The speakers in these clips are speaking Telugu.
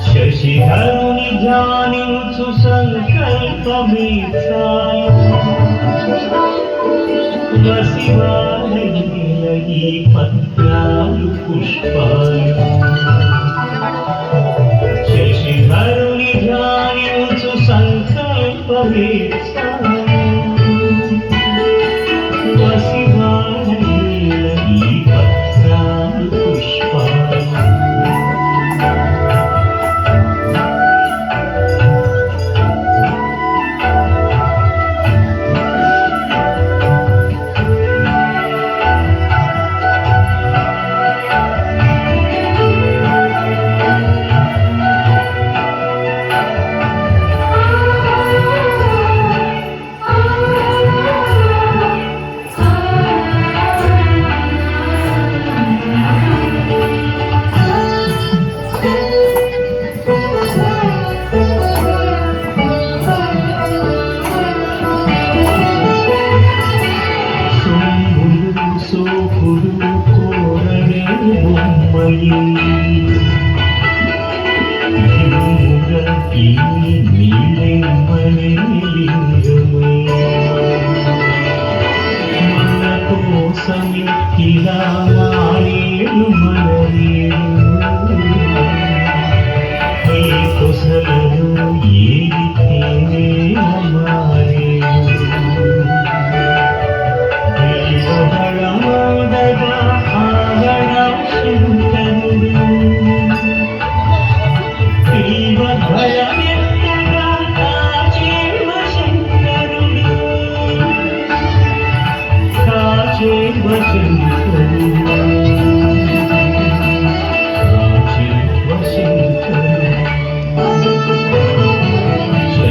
శశిధరుని ధ్యానించు సంకల్పమే శివాలయ ఈ పత్రాలు పుష్పాలు శశిధరుని ధ్యానించు సంకల్పమే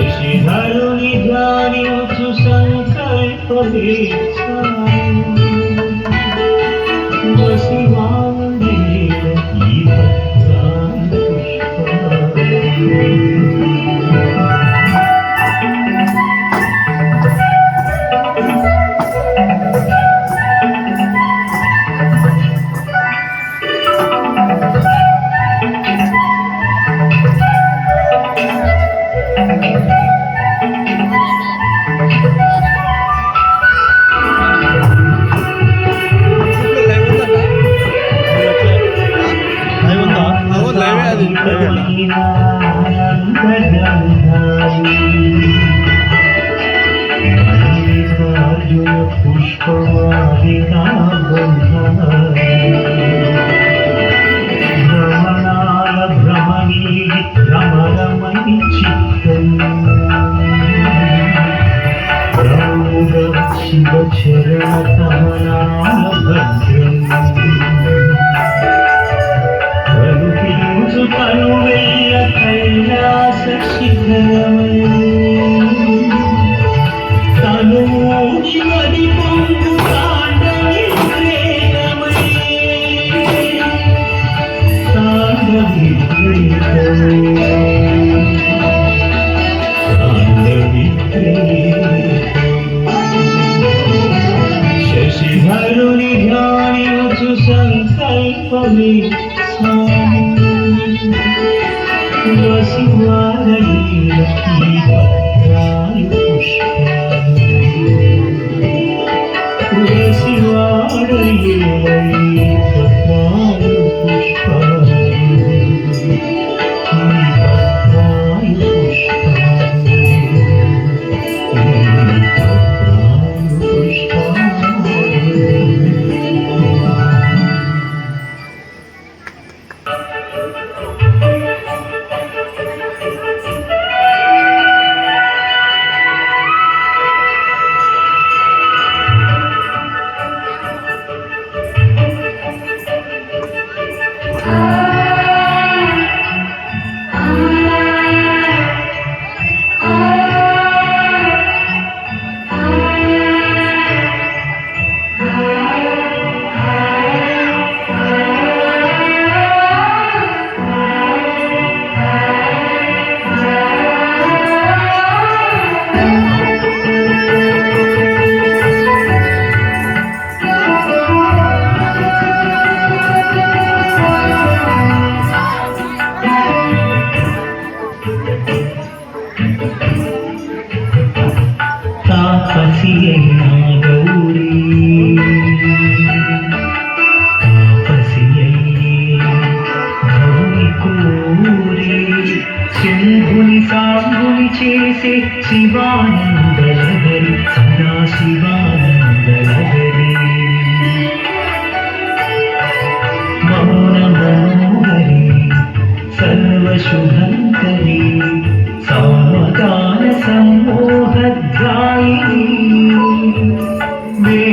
శశిధరుని ధ్యానించు సంకల్పమే భ్రమణాల భ్రమణీ భ్రమరమణి చిత్తం శివ చరణ కమలాల భద్రం కలుపించు కనువెల్ల కైలాస శిఖరమై తనుమూని మది పొంగు తాండవి ప్రేమమై తాండవి శశిధరుని ధ్యానించు సంకల్పమే పుష్ప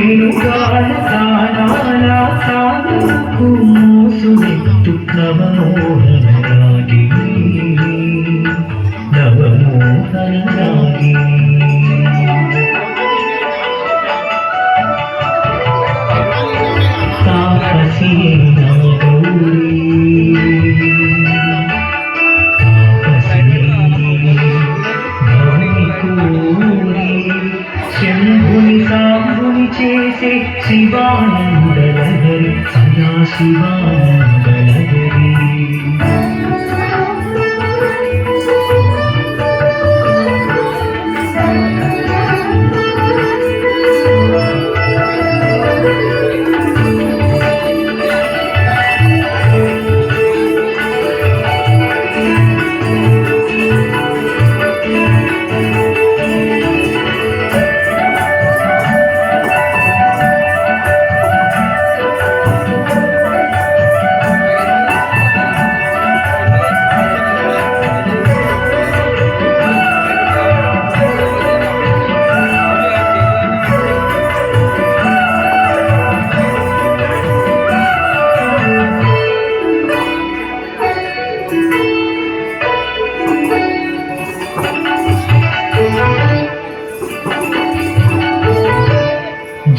వేణుగాన గానాల సాధకు మోసునెత్తు నవమోహన రాగిణి నవమోహన రాగిణి తాపసియే నా గౌరీ శంభుని సాంబుని చేసే శివానందలహరి సదా శివానందలహరి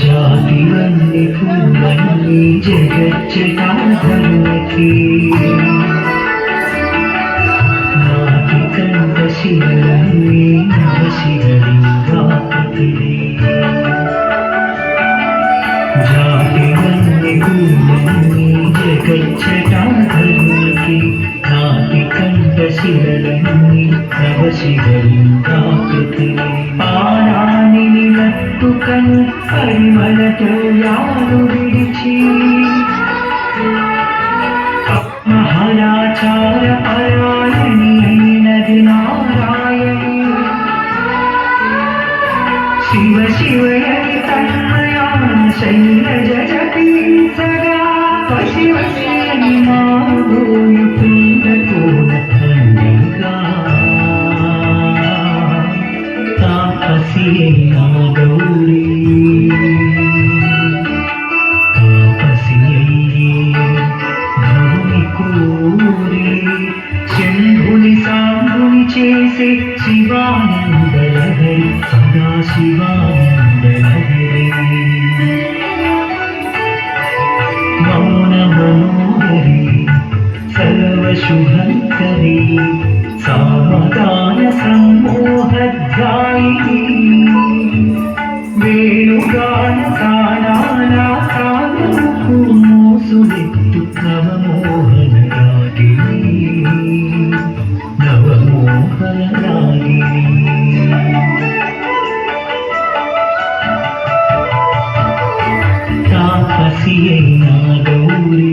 జాతివన్నీ పూలన్నీ జగజ్జటాధరులకి నాటి కంట శివలన్నీ నవశివలింగాపతి జాతివన్నీ పూలన్నీ జగజ్జటాధరులకి నాటి కంట శివలన్నీ నవశివలింగాపతి పారాని నిలత్తుకను పరిమళతో యాను విడిచి మహారాచార పరాయణి అయినది నారాయణి శివ శివయని తన్మయాన శైలజ జపించగా పశివసేని మాగోయు కుండకోన తండ్రిగా తాపసియే నా గౌరీ శంభుని సాంబుని చేసే శివానందలహరి సదా శివానందలహరి మౌన మనోహరి సర్వశుభంకరి సామగాన సమ్మోహద్వాయిని వేణుగాన గానాల సాధకు మోసునెత్తు నవమోహన రాగిణి నవమోహన రాగిణి తాపసియే నా గౌరీ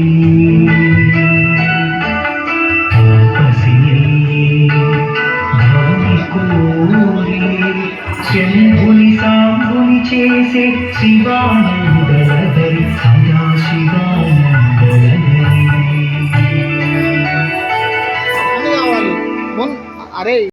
శంభుని సాంబుని చేసే శివానందలహరి